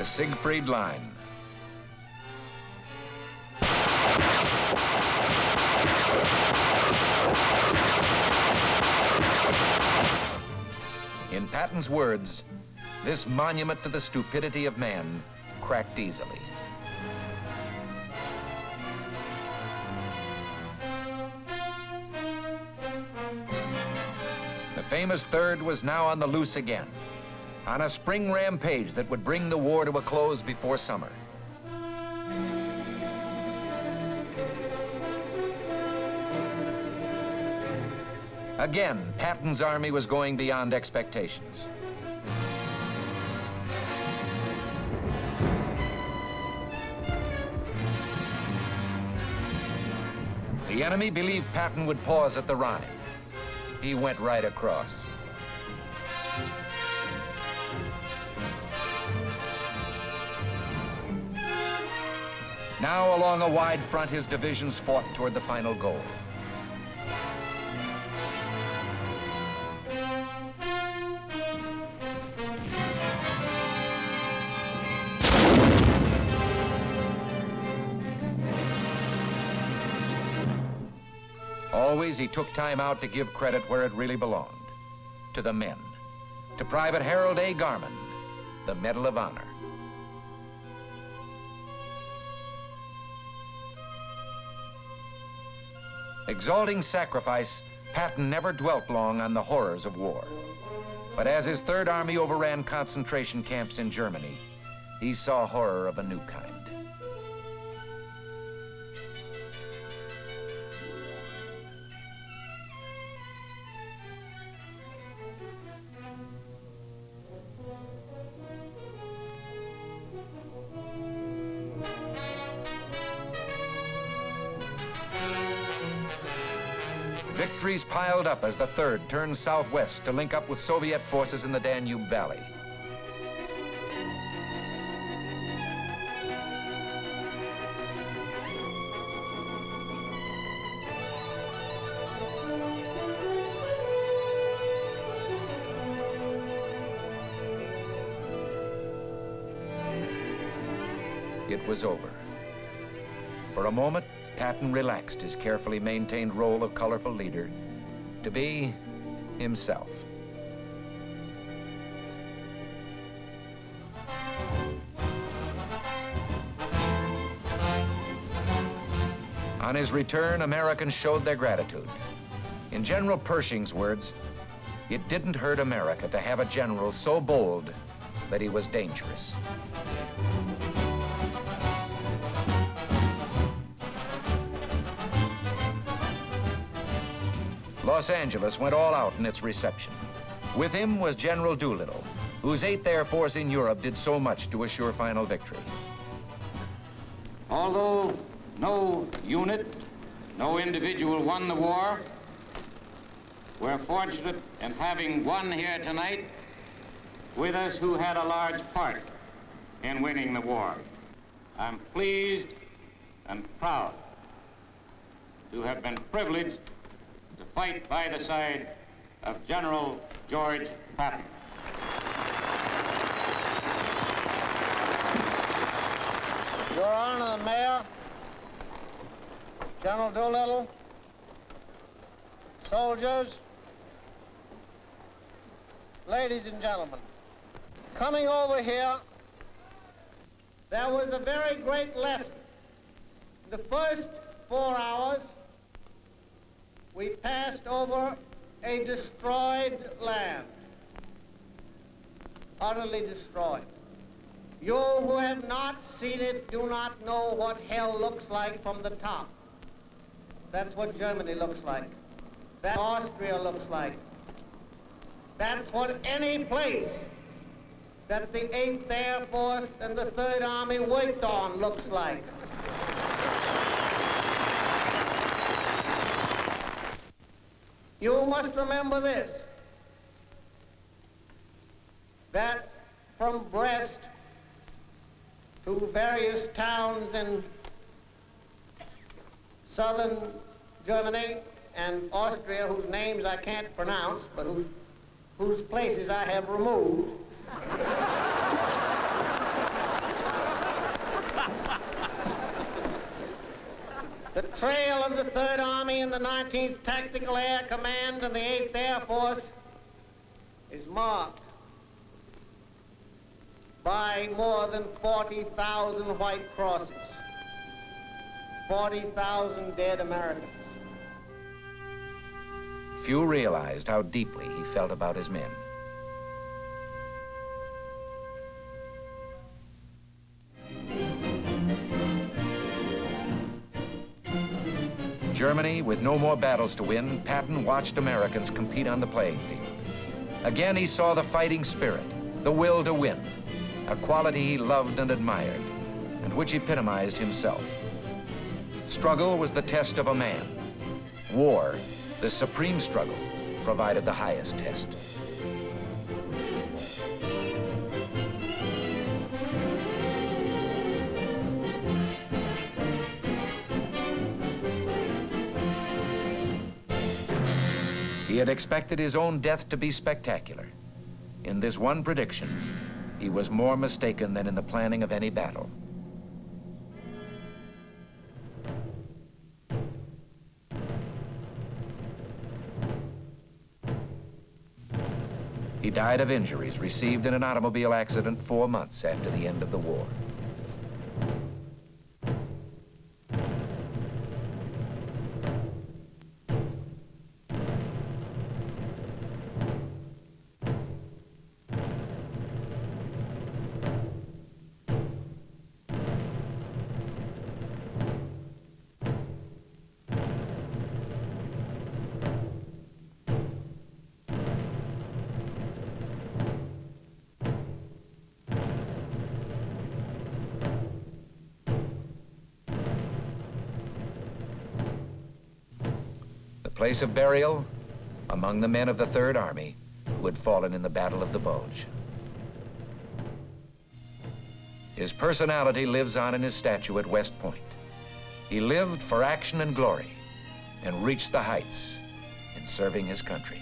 the Siegfried Line. In Patton's words, this monument to the stupidity of man cracked easily. The famous Third was now on the loose again, on a spring rampage that would bring the war to a close before summer. Again, Patton's army was going beyond expectations. The enemy believed Patton would pause at the Rhine. He went right across. Now, along a wide front, his divisions fought toward the final goal. Always, he took time out to give credit where it really belonged, to the men, to Private Harold A. Garman, the Medal of Honor. Exalting sacrifice, Patton never dwelt long on the horrors of war. But as his Third Army overran concentration camps in Germany, he saw horror of a new kind. Victories piled up as the Third turned southwest to link up with Soviet forces in the Danube Valley. It was over. For a moment, Patton relaxed his carefully maintained role of colorful leader to be himself. On his return, Americans showed their gratitude. In General Pershing's words, it didn't hurt America to have a general so bold that he was dangerous. Los Angeles went all out in its reception. With him was General Doolittle, whose 8th Air Force in Europe did so much to assure final victory. Although no unit, no individual won the war, we're fortunate in having one here tonight with us who had a large part in winning the war. I'm pleased and proud to have been privileged to fight by the side of General George Patton. Your Honor, the Mayor, General Doolittle, soldiers, ladies and gentlemen, coming over here, there was a very great lesson. The first 4 hours, we passed over a destroyed land, utterly destroyed. You who have not seen it do not know what hell looks like from the top. That's what Germany looks like. That's what Austria looks like. That's what any place that the 8th Air Force and the 3rd Army worked on looks like. You must remember this, that from Brest to various towns in southern Germany and Austria, whose names I can't pronounce, but whose places I have removed, The trail of the 3rd Army and the 19th Tactical Air Command and the 8th Air Force is marked by more than 40,000 white crosses, 40,000 dead Americans. Few realized how deeply he felt about his men. Germany, with no more battles to win, Patton watched Americans compete on the playing field. Again, he saw the fighting spirit, the will to win, a quality he loved and admired, and which epitomized himself. Struggle was the test of a man. War, the supreme struggle, provided the highest test. He had expected his own death to be spectacular. In this one prediction, he was more mistaken than in the planning of any battle. He died of injuries received in an automobile accident 4 months after the end of the war. Place of burial among the men of the 3rd Army who had fallen in the Battle of the Bulge. His personality lives on in his statue at West Point. He lived for action and glory and reached the heights in serving his country.